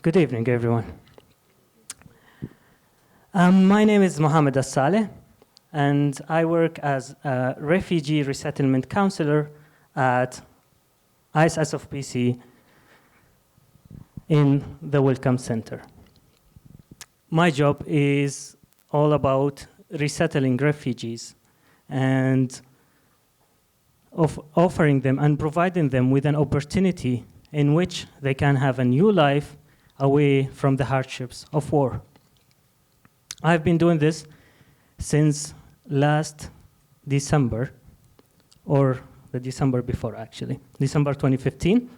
Good evening, everyone. My name is Mohammed Alsaleh, and I work as a refugee resettlement counselor at ISSofBC in the Welcome Center. My job is all about resettling refugees and offering them and providing them with an opportunity in which they can have a new life away from the hardships of war. I've been doing this since last December, or the December before actually, December 2015.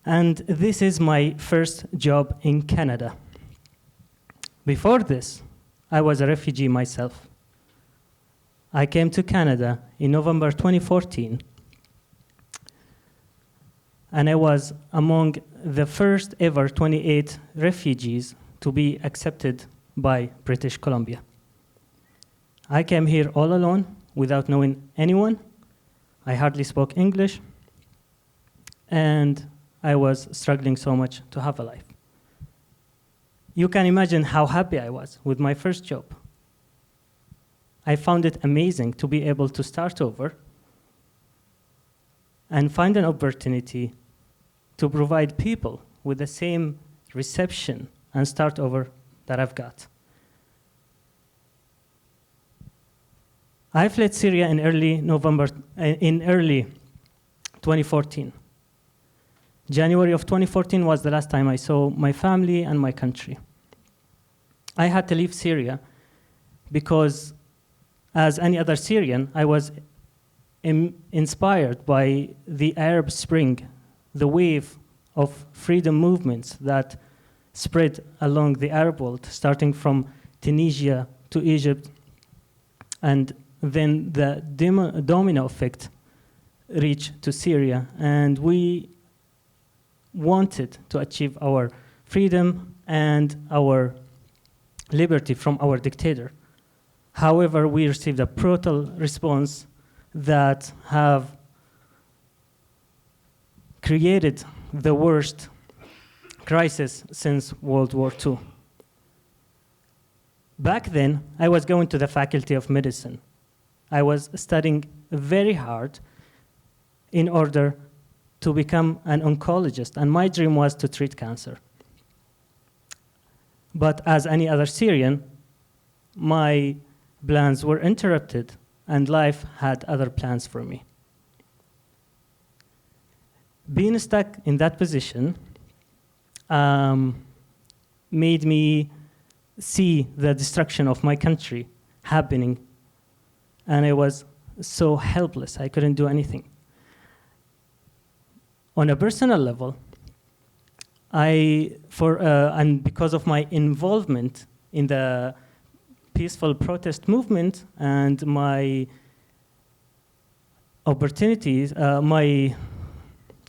And this is my first job in Canada. Before this, I was a refugee myself. I came to Canada in November 2014, and I was among the first ever 28 refugees to be accepted by British Columbia. I came here all alone without knowing anyone. I hardly spoke English, and I was struggling so much to have a life. You can imagine how happy I was with my first job. I found it amazing to be able to start over and find an opportunity to provide people with the same reception and start over that I've got. I fled Syria in early 2014. January of 2014 was the last time I saw my family and my country. I had to leave Syria because, as any other Syrian, I was inspired by the Arab Spring, the wave of freedom movements that spread along the Arab world, starting from Tunisia to Egypt, and then the domino effect reached to Syria, and we wanted to achieve our freedom and our liberty from our dictator. However, we received a brutal response that have created the worst crisis since World War II. Back then, I was going to the Faculty of Medicine. I was studying very hard in order to become an oncologist, and my dream was to treat cancer. But as any other Syrian, my plans were interrupted, and life had other plans for me. Being stuck in that position made me see the destruction of my country happening, and I was so helpless. I couldn't do anything. On a personal level, and because of my involvement in the peaceful protest movement and my opportunities, my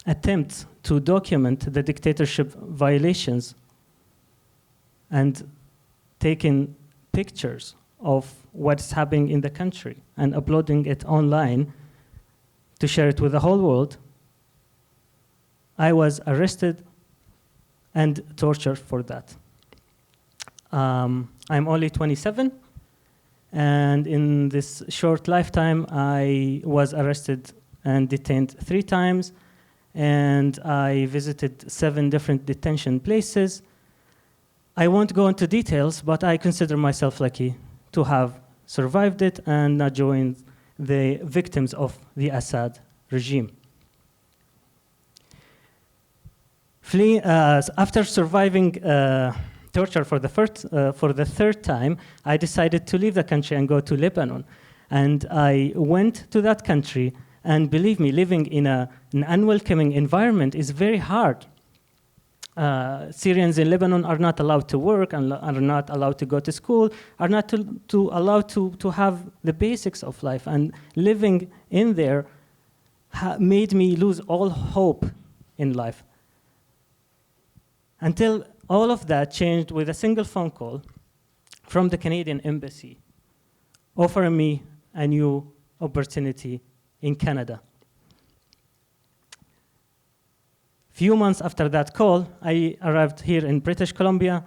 attempt to document the dictatorship violations and taking pictures of what's happening in the country and uploading it online to share it with the whole world, I was arrested and tortured for that. I'm only 27, and in this short lifetime, I was arrested and detained 3 times, and I visited 7 different detention places. I won't go into details, but I consider myself lucky to have survived it and not joined the victims of the Assad regime. After surviving torture for the 3rd time, I decided to leave the country and go to Lebanon. And I went to that country, and believe me, living in an unwelcoming environment is very hard. Syrians in Lebanon are not allowed to work, and are not allowed to go to school, are not allowed to have the basics of life. And living in there made me lose all hope in life. Until all of that changed with a single phone call from the Canadian Embassy, offering me a new opportunity in Canada. Few months after that call, I arrived here in British Columbia,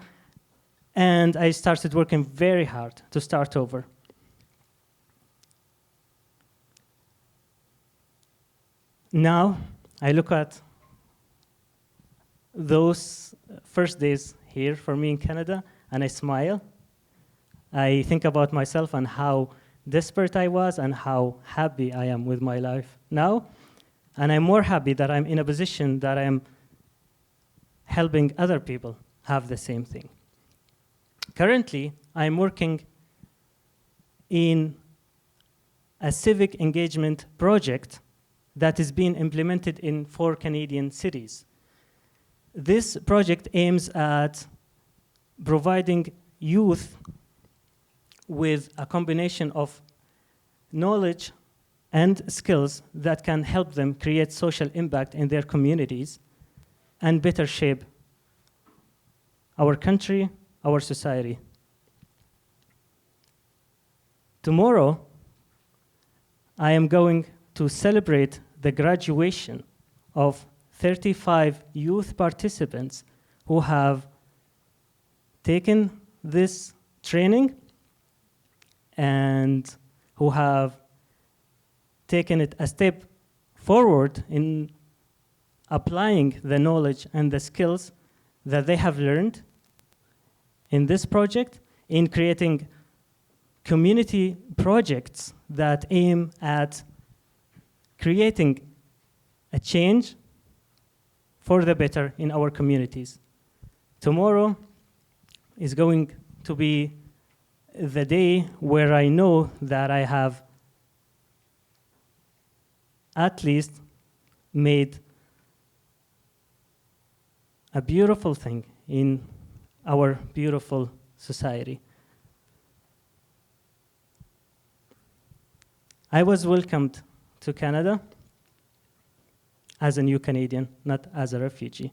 and I started working very hard to start over. Now, I look at those first days here for me in Canada, and I smile. I think about myself and how desperate I was and how happy I am with my life now. And I'm more happy that I'm in a position that I'm helping other people have the same thing. Currently, I'm working in a civic engagement project that is being implemented in 4 Canadian cities. This project aims at providing youth with a combination of knowledge and skills that can help them create social impact in their communities and better shape our country, our society. Tomorrow, I am going to celebrate the graduation of 35 youth participants who have taken this training and who have taken it a step forward in applying the knowledge and the skills that they have learned in this project in creating community projects that aim at creating a change for the better in our communities. Tomorrow is going to be the day where I know that I have at least made a beautiful thing in our beautiful society. I was welcomed to Canada as a new Canadian, not as a refugee.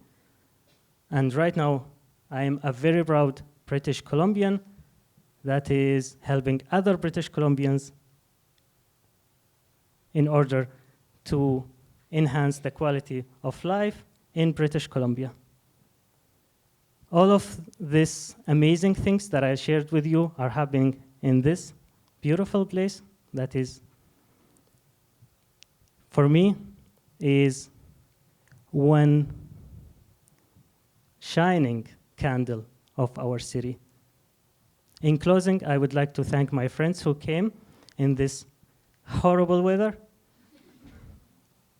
And right now, I am a very proud British Columbian that is helping other British Columbians in order to enhance the quality of life in British Columbia. All of these amazing things that I shared with you are happening in this beautiful place that is, for me, is one shining candle of our city. In closing, I would like to thank my friends who came in this horrible weather.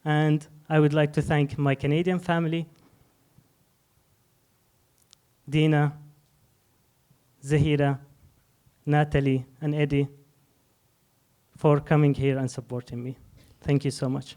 And I would like to thank my Canadian family, Dina, Zahira, Natalie, and Eddie, for coming here and supporting me. Thank you so much.